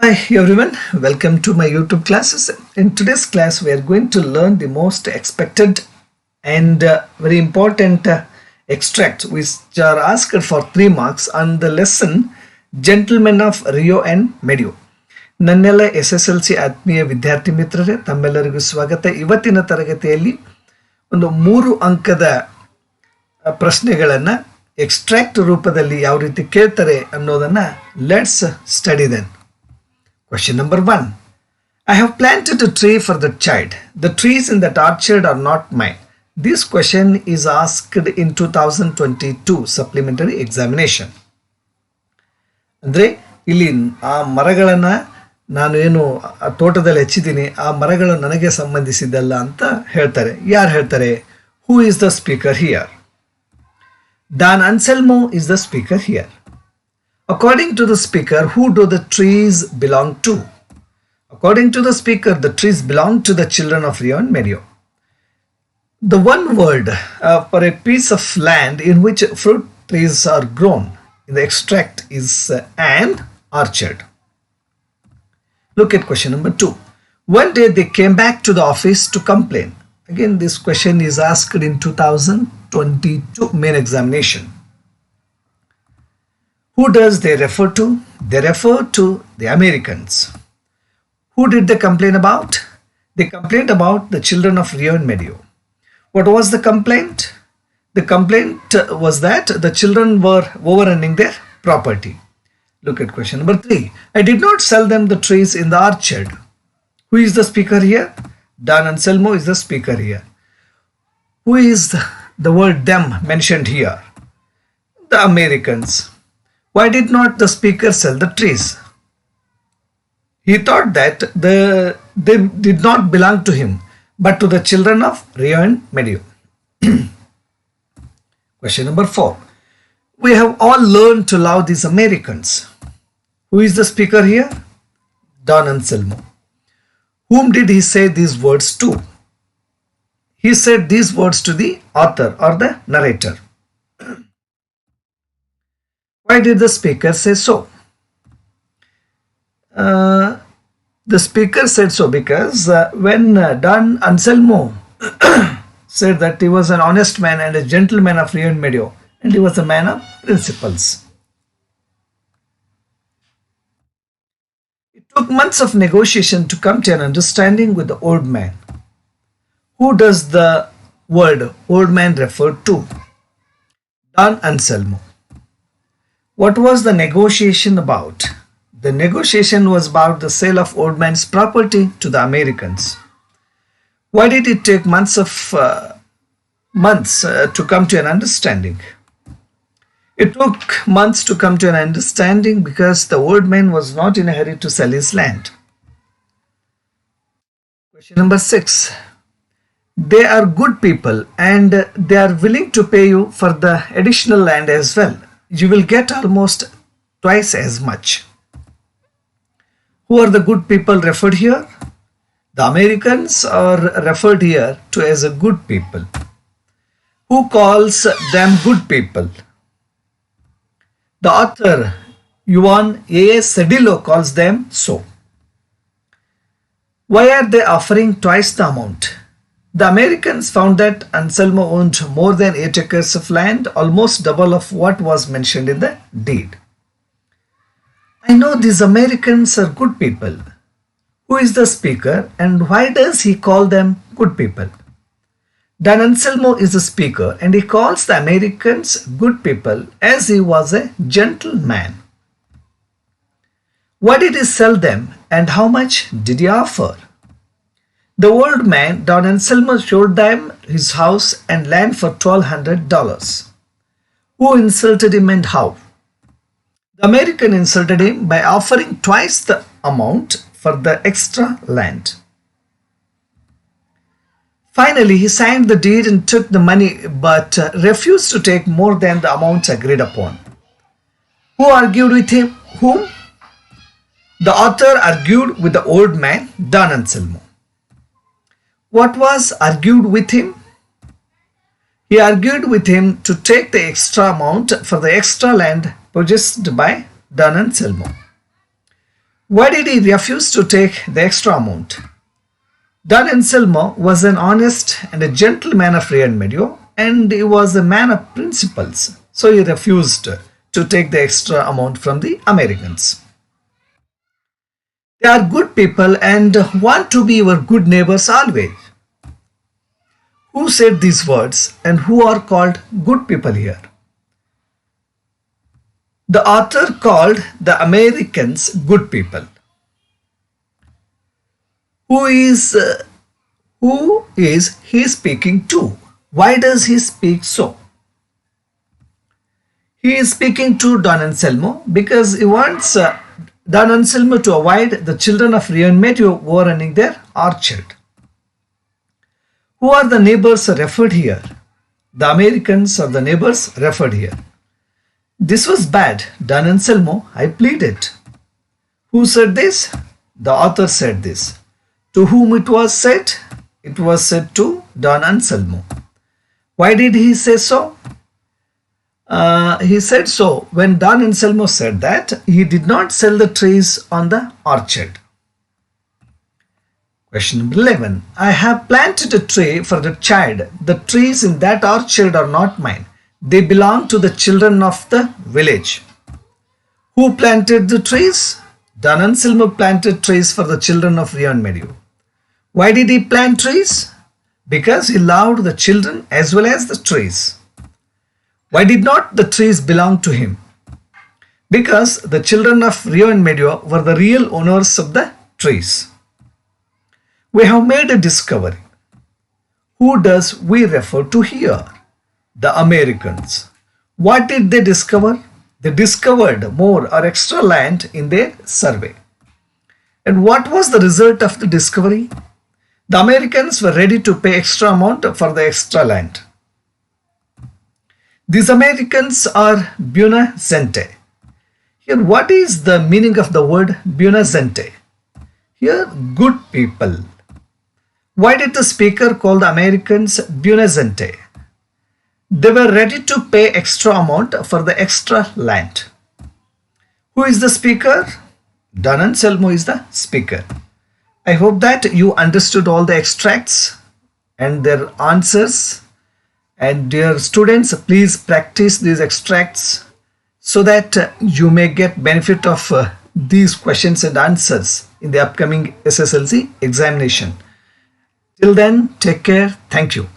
Hi everyone, welcome to my YouTube classes. In today's class, we are going to learn the most expected and very important extracts which are asked for 3 marks on the lesson Gentlemen of Rio-En-Medio. ನನ್ನೆಲ್ಲ SSLC ಆತ್ಮೀಯ ವಿದ್ಯಾರ್ಥಿ ಮಿತ್ರರೇ, ತಮ್ಮೆಲ್ಲರಿಗೂ ಸ್ವಾಗತ. ಇವತ್ತಿನ ತರಗತಿಯಲ್ಲಿ ಒಂದು 3 ಅಂಕದ ಪ್ರಶ್ನೆಗಳನ್ನು ಎಕ್ಸ್ಟ್ರಾಕ್ಟ್ ರೂಪದಲ್ಲಿ ಯಾವ ರೀತಿ ಕೇಳ್ತಾರೆ ಅನ್ನೋದನ್ನು let's study then. Question number 1. I have planted a tree for the child. The trees in that orchard are not mine. This question is asked in 2022 supplementary examination. ಅಂದರೆ ಇಲ್ಲಿ ಆ ಮರಗಳನ್ನು ನಾನು ಏನು ತೋಟದಲ್ಲಿ ಹಚ್ಚಿದ್ದೀನಿ, ಆ ಮರಗಳು ನನಗೆ ಸಂಬಂಧಿಸಿದ್ದಲ್ಲ ಅಂತ ಹೇಳ್ತಾರೆ. ಯಾರು ಹೇಳ್ತಾರೆ? Who is the speaker here? Dan Anselmo is the speaker here. According to the speaker, who do the trees belong to? According to the speaker, the trees belong to the children of Rio-En-Medio. The one word for a piece of land in which fruit trees are grown in the extract is an orchard. Look at question number 2. One day they came back to the office to complain. Again, this question is asked in 2022 main examination. Who does they refer to? They refer to the Americans. Who did they complain about? They complained about the children of Rio-En-Medio. What was the complaint? The complaint was that the children were overrunning their property. Look at question number 3. I did not sell them the trees in the orchard. Who is the speaker here? Dan Anselmo is the speaker here. Who is the word them mentioned here? The Americans. Why did not the speaker sell the trees? He thought that they did not belong to him, but to the children of Rio-En-Medio. Question number 4. We have all learned to love these Americans. Who is the speaker here? Don Anselmo. Whom did he say these words to? He said these words to the author or the narrator. Why did the speaker say so? The speaker said so because when Don Anselmo said that he was an honest man and a gentleman of Rio-En-Medio, and he was a man of principles. It took months of negotiation to come to an understanding with the old man. Who does the word old man refer to? Don Anselmo. What was the negotiation about? The negotiation was about the sale of old man's property to the Americans. Why did it take months to come to an understanding? It took months to come to an understanding because the old man was not in a hurry to sell his land. Question number 6. They are good people and they are willing to pay you for the additional land as well. You will get almost twice as much. Who are the good people referred here? The Americans are referred here to as a good people. Who calls them good people? The author Rio-En Cedillo calls them so. Why are they offering twice the amount? The Americans found that Anselmo owned more than 8 acres of land, almost double of what was mentioned in the deed. I know these Americans are good people. Who is the speaker and why does he call them good people? Dan Anselmo is the speaker and he calls the Americans good people as he was a gentleman. Why did he sell them and how much did he offer? The old man, Don Anselmo, showed them his house and land for $1,200. Who insulted him and how? The American insulted him by offering twice the amount for the extra land. Finally, he signed the deed and took the money but refused to take more than the amounts agreed upon. Who argued with him? Whom? The author argued with the old man, Don Anselmo. What was argued with him? He argued with him to take the extra amount for the extra land purchased by Don Anselmo. Why did he refuse to take the extra amount? Don Anselmo was an honest and a gentleman of Rio-En-Medio, and he was a man of principles, so he refused to take the extra amount from the Americans. They are good people and want to be your good neighbors always. Who said these words and who are called good people here? The author called the Americans good people. Who is he speaking to? Why does he speak so? He is speaking to Don Anselmo because he wants Don Anselmo to avoid the children of Rio-En-Medio overrunning their orchard. Who are the neighbors referred here? The Americans are the neighbors referred here. This was bad, Don Anselmo, I pleaded. Who said this? The author said this. To whom it was said? It was said to Don Anselmo. Why did he say so? He said so when Don Anselmo said that he did not sell the trees on the orchard. Question number 11. I have planted a tree for the child. The trees in that orchard are not mine. They belong to the children of the village. Who planted the trees? Don Anselmo planted trees for the children of Rio-En-Medio. Why did he plant trees? Because he loved the children as well as the trees. Why did not the trees belong to him? Because the children of Rio-En-Medio were the real owners of the trees. We have made a discovery. Who does we refer to here? The Americans. What did they discover? They discovered more or extra land in their survey. And what was the result of the discovery? The Americans were ready to pay extra amount for the extra land. These Americans are buona gente. Here, what is the meaning of the word buona gente? Here, good people. Why did the speaker call the Americans buona gente? They were ready to pay extra amount for the extra land. Who is the speaker? Don Anselmo is the speaker. I hope that you understood all the extracts and their answers. And dear students, please practice these extracts so that you may get benefit of these questions and answers in the upcoming SSLC examination. Till then, take care. Thank you.